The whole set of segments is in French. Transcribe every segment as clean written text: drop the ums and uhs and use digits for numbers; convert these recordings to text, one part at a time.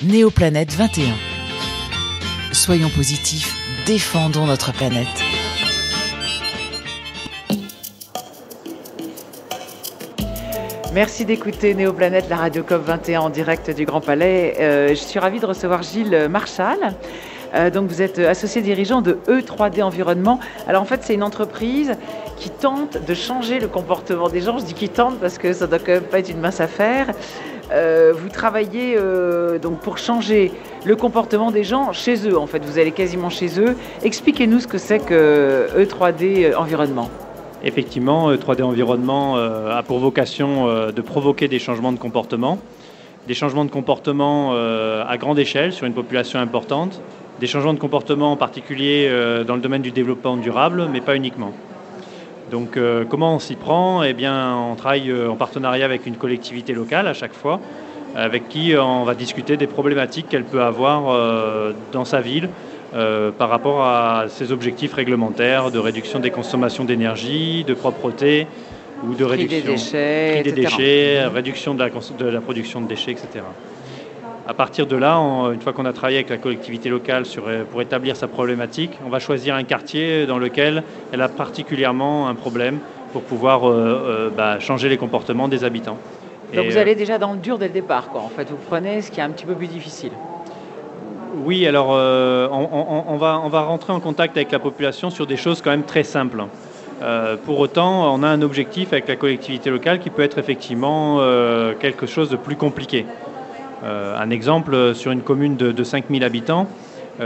Néoplanète 21. Soyons positifs, défendons notre planète. Merci d'écouter Néoplanète, la radio COP21 en direct du Grand Palais. Je suis ravie de recevoir Gilles Marchal. Donc vous êtes associé dirigeant de E3D Environnement. Alors en fait, c'est une entreprise qui tente de changer le comportement des gens. Je dis qui tente parce que ça doit quand même pas être une mince affaire. Vous travaillez donc pour changer le comportement des gens chez eux. En fait, vous allez quasiment chez eux. Expliquez-nous ce que c'est que E3D Environnement. Effectivement, E3D Environnement a pour vocation de provoquer des changements de comportement. Des changements de comportement à grande échelle sur une population importante. Des changements de comportement en particulier dans le domaine du développement durable, mais pas uniquement. Donc comment on s'y prend ? Eh bien, on travaille en partenariat avec une collectivité locale à chaque fois, avec qui on va discuter des problématiques qu'elle peut avoir dans sa ville par rapport à ses objectifs réglementaires de réduction des consommations d'énergie, de propreté ou de réduction des déchets, réduction de la production de déchets, etc. À partir de là, une fois qu'on a travaillé avec la collectivité locale pour établir sa problématique, on va choisir un quartier dans lequel elle a particulièrement un problème pour pouvoir changer les comportements des habitants. Donc vous allez déjà dans le dur dès le départ, quoi. En fait, vous prenez ce qui est un petit peu plus difficile. Oui, alors on va rentrer en contact avec la population sur des choses quand même très simples. Pour autant, on a un objectif avec la collectivité locale qui peut être effectivement quelque chose de plus compliqué. Un exemple, sur une commune de 5000 habitants,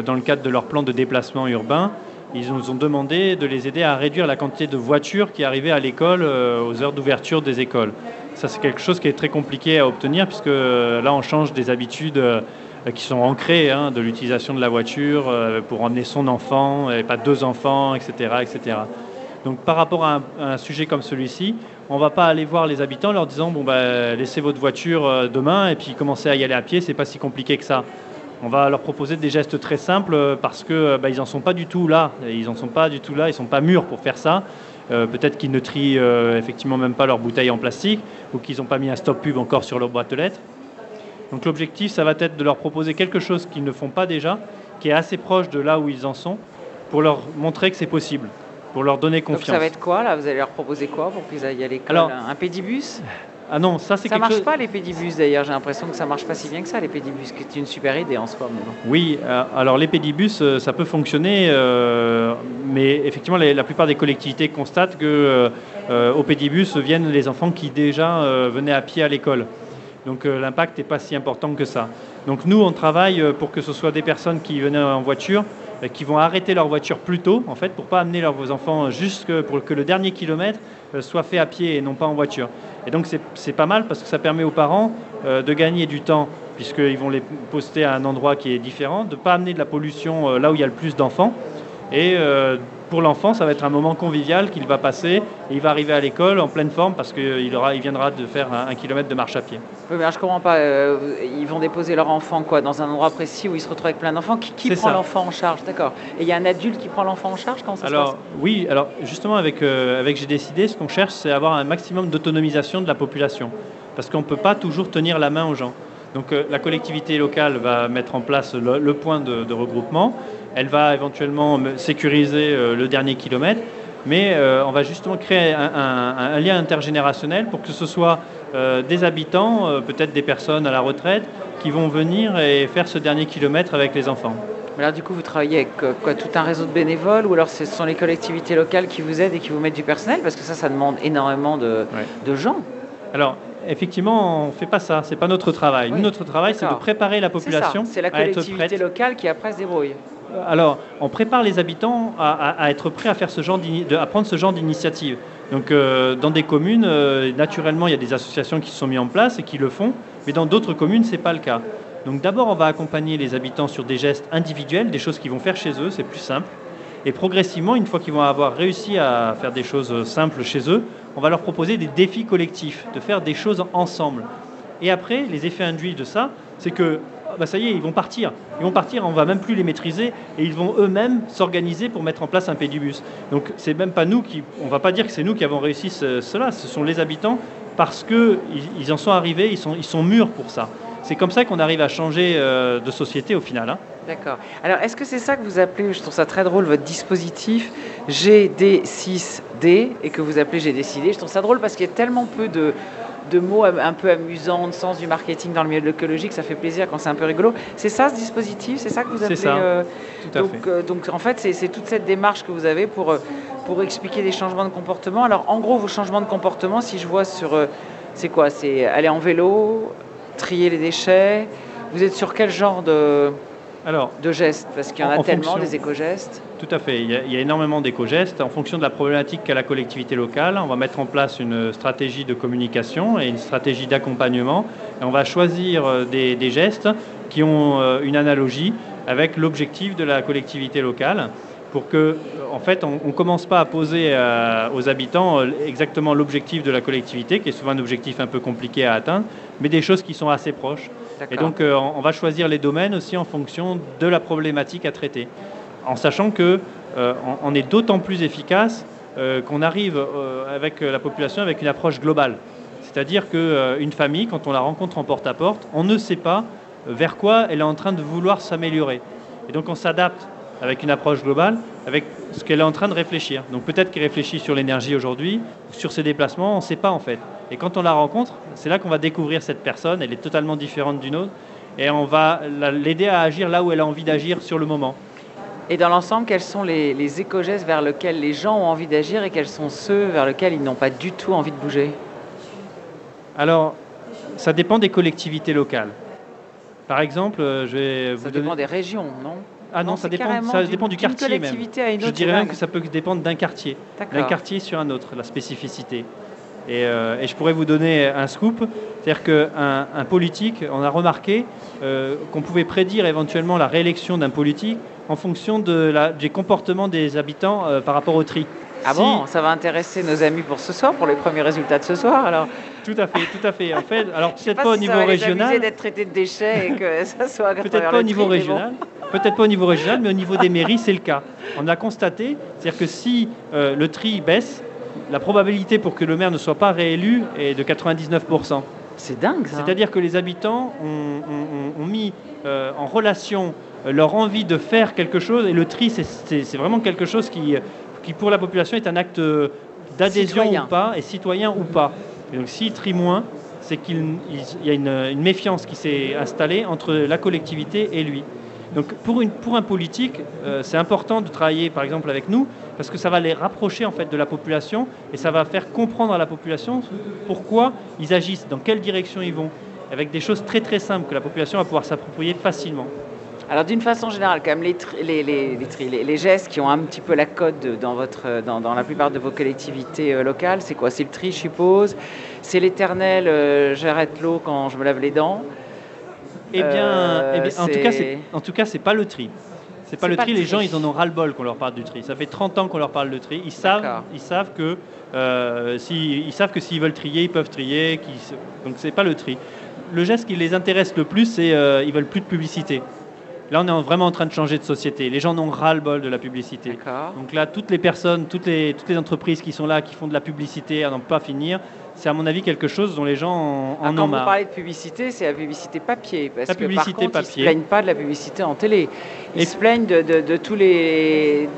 dans le cadre de leur plan de déplacement urbain, ils nous ont demandé de les aider à réduire la quantité de voitures qui arrivaient à l'école aux heures d'ouverture des écoles. Ça, c'est quelque chose qui est très compliqué à obtenir puisque là, on change des habitudes qui sont ancrées de l'utilisation de la voiture pour emmener son enfant, et pas deux enfants, etc., etc. Donc par rapport à un sujet comme celui-ci, on ne va pas aller voir les habitants en leur disant laissez votre voiture demain et puis commencez à y aller à pied, c'est pas si compliqué que ça. On va leur proposer des gestes très simples parce que ils n'en sont pas du tout là, ils sont pas mûrs pour faire ça. Peut-être qu'ils ne trient effectivement même pas leurs bouteilles en plastique ou qu'ils n'ont pas mis un stop pub encore sur leur boîte aux lettres. Donc l'objectif, ça va être de leur proposer quelque chose qu'ils ne font pas déjà, qui est assez proche de là où ils en sont, pour leur montrer que c'est possible. Pour leur donner confiance. Donc ça va être quoi là ? Vous allez leur proposer quoi pour qu'ils aillent à l'école ? Alors, un pédibus ? Ah non, ça c'est quelque chose... Ça marche pas les pédibus d'ailleurs, j'ai l'impression que ça marche pas si bien que ça les pédibus, qui est une super idée en soi. Oui, alors les pédibus ça peut fonctionner, mais effectivement la plupart des collectivités constatent que au pédibus viennent les enfants qui déjà venaient à pied à l'école. Donc l'impact n'est pas si important que ça. Donc nous on travaille pour que ce soit des personnes qui venaient en voiture, qui vont arrêter leur voiture plus tôt, en fait, pour ne pas amener leurs enfants pour que le dernier kilomètre soit fait à pied et non pas en voiture. Et donc c'est pas mal parce que ça permet aux parents de gagner du temps, puisqu'ils vont les poster à un endroit qui est différent, de ne pas amener de la pollution là où il y a le plus d'enfants. Et pour l'enfant, ça va être un moment convivial qu'il va passer et il va arriver à l'école en pleine forme parce qu'il viendra de faire 1 kilomètre de marche à pied. Oui, mais alors je ne comprends pas. Ils vont déposer leur enfant dans un endroit précis où ils se retrouvent avec plein d'enfants. Qui prend l'enfant en charge ? D'accord. Et il y a un adulte qui prend l'enfant en charge ? Comment ça se passe ? Oui, alors justement avec J'ai décidé, ce qu'on cherche, c'est avoir un maximum d'autonomisation de la population. Parce qu'on ne peut pas toujours tenir la main aux gens. Donc la collectivité locale va mettre en place le point de regroupement. Elle va éventuellement sécuriser le dernier kilomètre, mais on va justement créer un lien intergénérationnel pour que ce soit des habitants, peut-être des personnes à la retraite, qui vont venir et faire ce dernier kilomètre avec les enfants. Mais alors du coup, vous travaillez avec tout un réseau de bénévoles ou alors ce sont les collectivités locales qui vous aident et qui vous mettent du personnel ? Parce que ça demande énormément de gens. Alors, effectivement, on ne fait pas ça, ce n'est pas notre travail. Oui. Notre travail, c'est de préparer la population c'est la collectivité locale qui après se débrouille. Alors, on prépare les habitants à être prêts à faire à prendre ce genre d'initiative. Donc, dans des communes, naturellement, il y a des associations qui se sont mises en place et qui le font, mais dans d'autres communes, ce n'est pas le cas. Donc, d'abord, on va accompagner les habitants sur des gestes individuels, des choses qu'ils vont faire chez eux, c'est plus simple. Et progressivement, une fois qu'ils vont avoir réussi à faire des choses simples chez eux, on va leur proposer des défis collectifs, de faire des choses ensemble. Et après, les effets induits de ça, c'est que ça y est, ils vont partir. On ne va même plus les maîtriser et ils vont eux-mêmes s'organiser pour mettre en place un pédibus. Donc c'est même pas nous on ne va pas dire que c'est nous qui avons réussi cela, ce sont les habitants parce qu'ils en sont arrivés, ils sont mûrs pour ça. c'est comme ça qu'on arrive à changer de société au final. Hein. D'accord. Alors, est-ce que c'est ça que vous appelez, je trouve ça très drôle, votre dispositif GD6D et que vous appelez J'ai décidé? Je trouve ça drôle parce qu'il y a tellement peu de mots un peu amusants, de sens du marketing dans le milieu de l'écologie, que ça fait plaisir quand c'est un peu rigolo. C'est ça ce dispositif? C'est ça que vous appelez? C'est ça, tout à fait. Donc en fait, c'est toute cette démarche que vous avez pour expliquer des changements de comportement. Alors en gros, vos changements de comportement, si je vois sur... c'est quoi? C'est aller en vélo, trier les déchets. Vous êtes sur quel genre de gestes? Parce qu'il y en a tellement, des éco-gestes. Tout à fait. Il y a énormément d'éco-gestes. En fonction de la problématique qu'a la collectivité locale, on va mettre en place une stratégie de communication et une stratégie d'accompagnement. Et on va choisir des gestes qui ont une analogie avec l'objectif de la collectivité locale pour que, en fait, on ne commence pas à poser aux habitants exactement l'objectif de la collectivité, qui est souvent un objectif un peu compliqué à atteindre, mais des choses qui sont assez proches. Et donc, on va choisir les domaines aussi en fonction de la problématique à traiter, en sachant qu'on est d'autant plus efficace qu'on arrive avec la population avec une approche globale. C'est-à-dire qu'une famille, quand on la rencontre en porte-à-porte, on ne sait pas vers quoi elle est en train de vouloir s'améliorer. Et donc, on s'adapte avec une approche globale, avec ce qu'elle est en train de réfléchir. Donc peut-être qu'elle réfléchit sur l'énergie aujourd'hui, sur ses déplacements, on ne sait pas en fait. Et quand on la rencontre, c'est là qu'on va découvrir cette personne, elle est totalement différente d'une autre, et on va l'aider à agir là où elle a envie d'agir sur le moment. Et dans l'ensemble, quels sont les éco-gestes vers lesquels les gens ont envie d'agir et quels sont ceux vers lesquels ils n'ont pas du tout envie de bouger? Alors, ça dépend des collectivités locales. Par exemple, ça dépend des régions, non? Ah non, ça dépend du quartier même. Je dirais même que ça peut dépendre d'un quartier sur un autre, la spécificité. Et je pourrais vous donner un scoop, c'est-à-dire qu'un politique, on a remarqué qu'on pouvait prédire éventuellement la réélection d'un politique en fonction des comportements des habitants par rapport au tri. Ah bon, ça va intéresser nos amis pour ce soir, pour les premiers résultats de ce soir alors? Tout à fait. En fait, alors peut-être pas au niveau régional. régional. D'être traité de déchets et que ça soit peut-être pas au niveau régional. Peut-être pas au niveau régional, mais au niveau des mairies, c'est le cas. On a constaté, c'est-à-dire que si le tri baisse, la probabilité pour que le maire ne soit pas réélu est de 99%. C'est dingue, ça. C'est-à-dire que les habitants ont mis en relation leur envie de faire quelque chose, et le tri, c'est vraiment quelque chose qui pour la population est un acte d'adhésion ou pas, et citoyen ou pas. Et donc s'il trie moins, c'est qu'il y a une méfiance qui s'est installée entre la collectivité et lui. Donc pour un politique, c'est important de travailler par exemple avec nous, parce que ça va les rapprocher en fait de la population, et ça va faire comprendre à la population pourquoi ils agissent, dans quelle direction ils vont, avec des choses très très simples que la population va pouvoir s'approprier facilement. Alors d'une façon générale, quand même, les gestes qui ont un petit peu la cote dans la plupart de vos collectivités locales, c'est quoi? C'est le tri, je suppose. C'est l'éternel j'arrête l'eau quand je me lave les dents. En tout cas, c'est pas le tri. C'est pas le tri. Les gens, ils en ont ras-le-bol qu'on leur parle du tri. Ça fait 30 ans qu'on leur parle de tri. Ils savent que s'ils veulent trier, ils peuvent trier. Donc c'est pas le tri. Le geste qui les intéresse le plus, c'est ils veulent plus de publicité. Là, on est vraiment en train de changer de société. Les gens en ont ras-le-bol de la publicité. D'accord. Donc là, toutes les personnes, toutes les entreprises qui sont là, qui font de la publicité à n'en pas finir, c'est à mon avis quelque chose dont les gens en ont marre. Quand vous parlez de publicité, c'est la publicité papier. Parce que par contre, papier. Ils ne se plaignent pas de la publicité en télé. Ils se plaignent de tous les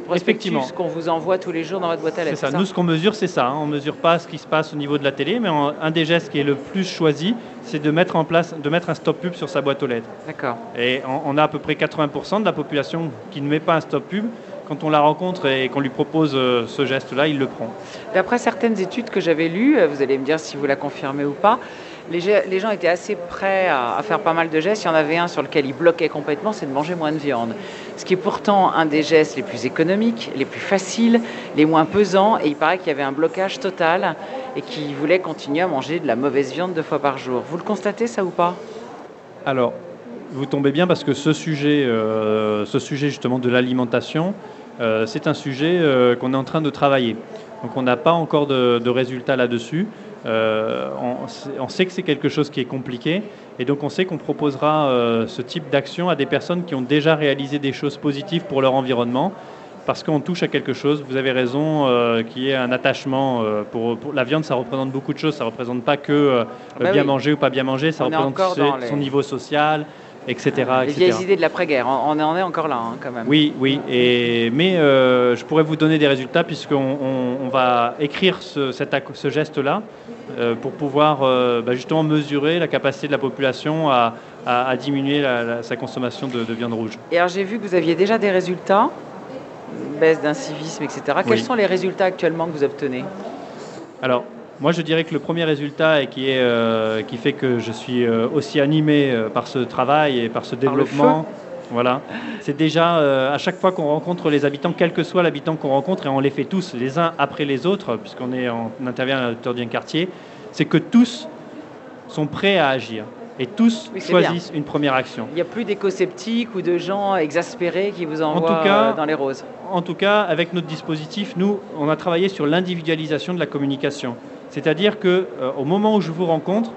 prospectus qu'on vous envoie tous les jours dans votre boîte à lettres. C'est ça. Nous, ce qu'on mesure, c'est ça. On ne mesure pas ce qui se passe au niveau de la télé, mais un des gestes qui est le plus choisi, c'est de mettre un stop pub sur sa boîte aux lettres. D'accord. Et on a à peu près 80% de la population qui ne met pas un stop pub. Quand on la rencontre et qu'on lui propose ce geste-là, il le prend. D'après certaines études que j'avais lues, vous allez me dire si vous la confirmez ou pas, les gens étaient assez prêts à faire pas mal de gestes. Il y en avait un sur lequel ils bloquaient complètement, c'est de manger moins de viande. Ce qui est pourtant un des gestes les plus économiques, les plus faciles, les moins pesants. Et il paraît qu'il y avait un blocage total et qu'ils voulaient continuer à manger de la mauvaise viande 2 fois par jour. Vous le constatez, ça ou pas? Alors, vous tombez bien parce que ce sujet justement de l'alimentation, c'est un sujet qu'on est en train de travailler. Donc on n'a pas encore de résultats là-dessus. On sait que c'est quelque chose qui est compliqué et donc on sait qu'on proposera ce type d'action à des personnes qui ont déjà réalisé des choses positives pour leur environnement parce qu'on touche à quelque chose, vous avez raison, qui est un attachement. Pour la viande, ça représente beaucoup de choses. Ça ne représente pas que bien manger ou pas bien manger, ça représente son niveau social, etc. Les vieilles idées de l'après-guerre, on en est encore là quand même. Oui, mais je pourrais vous donner des résultats puisqu'on va écrire ce geste-là pour pouvoir justement mesurer la capacité de la population à diminuer sa consommation de viande rouge. Et alors j'ai vu que vous aviez déjà des résultats, baisse d'incivisme, etc. Quels sont les résultats actuellement que vous obtenez? Alors, moi, je dirais que le premier résultat et qui fait que je suis aussi animé par ce travail et par ce développement, voilà, c'est déjà à chaque fois qu'on rencontre les habitants, quel que soit l'habitant qu'on rencontre, et on les fait tous les uns après les autres, puisqu'on intervient à la hauteur d'un quartier, c'est que tous sont prêts à agir. Et tous choisissent une première action. Il n'y a plus d'éco-sceptiques ou de gens exaspérés qui vous envoient dans les roses. En tout cas, avec notre dispositif, nous, on a travaillé sur l'individualisation de la communication. C'est-à-dire qu'au moment où je vous rencontre,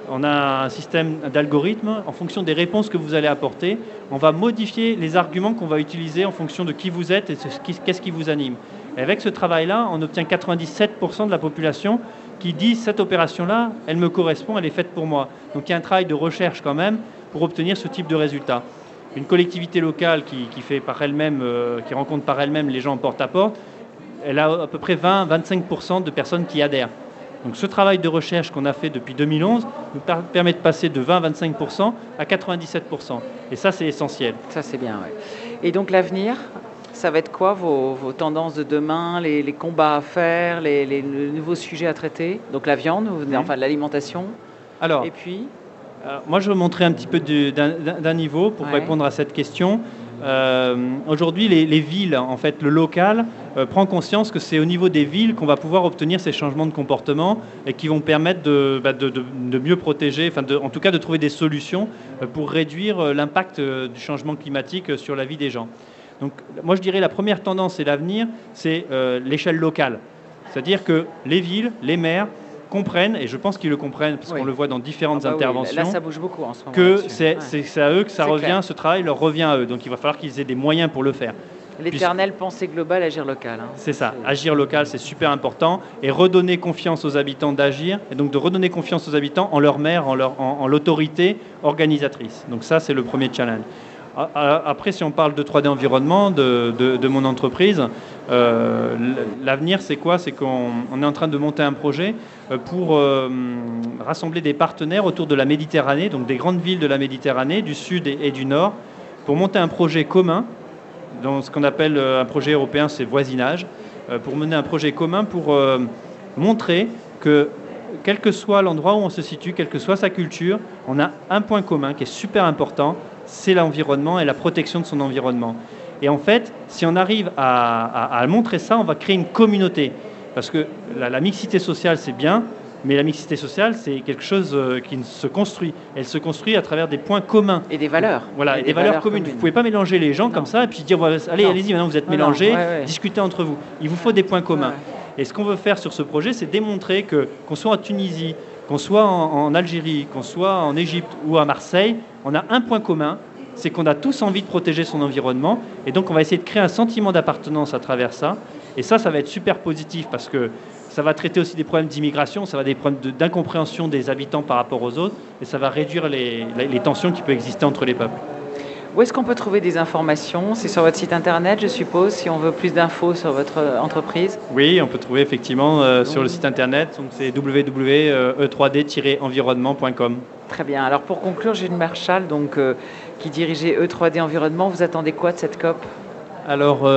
on a un système d'algorithme. En fonction des réponses que vous allez apporter, on va modifier les arguments qu'on va utiliser en fonction de qui vous êtes et qu'est-ce qui vous anime. Et avec ce travail-là, on obtient 97% de la population qui dit cette opération-là, elle me correspond, elle est faite pour moi. Donc il y a un travail de recherche quand même pour obtenir ce type de résultat. Une collectivité locale qui fait par elle-même, qui rencontre par elle-même les gens en porte-à-porte, elle a à peu près 20-25% de personnes qui adhèrent. Donc ce travail de recherche qu'on a fait depuis 2011 nous permet de passer de 20-25% à 97%. Et ça, c'est essentiel. Ça, c'est bien, oui. Et donc l'avenir, ça va être quoi vos tendances de demain, les combats à faire, les nouveaux sujets à traiter? Donc la viande, enfin l'alimentation. Alors, et puis moi, je veux montrer un petit peu d'un niveau pour répondre à cette question. Aujourd'hui, les villes, en fait, le local prend conscience que c'est au niveau des villes qu'on va pouvoir obtenir ces changements de comportement et qui vont permettre de mieux protéger, en tout cas de trouver des solutions pour réduire l'impact du changement climatique sur la vie des gens. Donc, moi, je dirais la première tendance et l'avenir, c'est l'échelle locale. C'est-à-dire que les villes, les maires comprennent, et je pense qu'ils le comprennent parce qu'on le voit dans différentes interventions, là, ça bouge beaucoup en ce moment, que c'est à eux que ça revient, clair. Ce travail leur revient à eux. Donc il va falloir qu'ils aient des moyens pour le faire. L'éternelle pensée globale, agir local. C'est ça, agir local, c'est super important. Et redonner confiance aux habitants d'agir, et donc de redonner confiance aux habitants en leur maire, en l'autorité organisatrice. Donc ça, c'est le premier challenge. Après, si on parle de 3D environnement, de mon entreprise, l'avenir, c'est quoi? C'est qu'on est en train de monter un projet pour rassembler des partenaires autour de la Méditerranée, donc des grandes villes de la Méditerranée, du sud et du nord, pour monter un projet commun, dans ce qu'on appelle un projet européen, c'est voisinage, pour mener un projet commun pour montrer que quel que soit l'endroit où on se situe, quelle que soit sa culture, on a un point commun qui est super important, c'est l'environnement et la protection de son environnement. Et en fait, si on arrive à montrer ça, on va créer une communauté. Parce que la mixité sociale, c'est bien, mais la mixité sociale, c'est quelque chose qui se construit. Elle se construit à travers des points communs. Et des valeurs. Voilà, et des valeurs communes. Vous ne pouvez pas mélanger les gens comme ça et puis dire, allez, allez-y, maintenant vous êtes mélangés, discutez entre vous. Il vous faut des points communs. Et ce qu'on veut faire sur ce projet, c'est démontrer qu'on soit en Tunisie, qu'on soit en Algérie, qu'on soit en Égypte ou à Marseille, on a un point commun, c'est qu'on a tous envie de protéger son environnement. Et donc, on va essayer de créer un sentiment d'appartenance à travers ça. Et ça va être super positif parce que ça va traiter aussi des problèmes d'immigration, ça va des problèmes d'incompréhension des habitants par rapport aux autres, et ça va réduire les tensions qui peuvent exister entre les peuples. Où est-ce qu'on peut trouver des informations? C'est sur votre site internet, je suppose, si on veut plus d'infos sur votre entreprise? Oui, on peut trouver effectivement sur le site internet, donc c'est www.e3d-environnement.com. Très bien. Alors pour conclure, Gilles Marchal, donc, qui dirigeait E3D Environnement, vous attendez quoi de cette COP? Alors,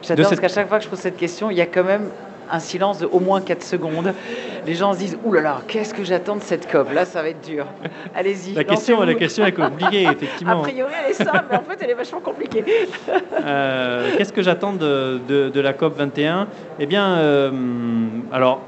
j'adore parce qu'à chaque fois que je pose cette question, il y a quand même un silence de au moins 4 secondes. Les gens se disent « Ouh là là, qu'est-ce que j'attends de cette COP » Là, ça va être dur. Allez-y. La question est compliquée, effectivement. A priori, elle est simple, mais en fait, elle est vachement compliquée. Qu'est-ce que j'attends de la COP 21? Eh bien, alors,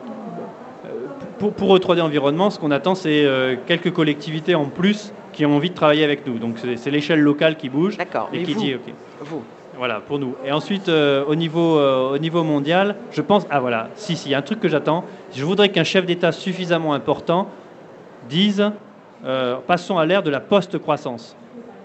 pour E3D Environnement, ce qu'on attend, c'est quelques collectivités en plus qui ont envie de travailler avec nous. Donc, c'est l'échelle locale qui bouge. D'accord. Et qui dit « OK ». Vous. Voilà, pour nous. Et ensuite, au niveau mondial, je pense... Ah voilà, il y a un truc que j'attends. Je voudrais qu'un chef d'État suffisamment important dise passons à l'ère de la post-croissance.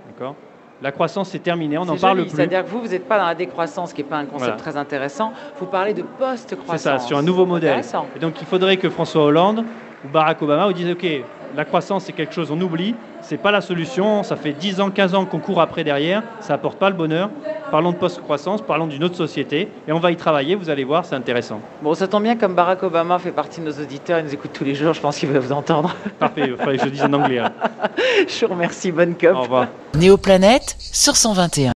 D'accord ? La croissance, c'est terminé, on n'en C'est parle joli, plus. c'est-à-dire que vous n'êtes pas dans la décroissance, qui n'est pas un concept Voilà. très intéressant. Vous parlez de post-croissance. C'est ça, sur un nouveau modèle. Intéressant. Et donc il faudrait que François Hollande ou Barack Obama vous disent, OK, la croissance c'est quelque chose, on oublie, c'est pas la solution, ça fait 10 ans, 15 ans qu'on court après derrière, ça apporte pas le bonheur. Parlons de post-croissance, parlons d'une autre société, et on va y travailler, vous allez voir, c'est intéressant. Bon, ça tombe bien, comme Barack Obama fait partie de nos auditeurs, il nous écoute tous les jours, je pense qu'il va vous entendre. Parfait, il fallait que je le dise en anglais. Hein. Je vous remercie, bonne COP. Au revoir. Néoplanète sur 121.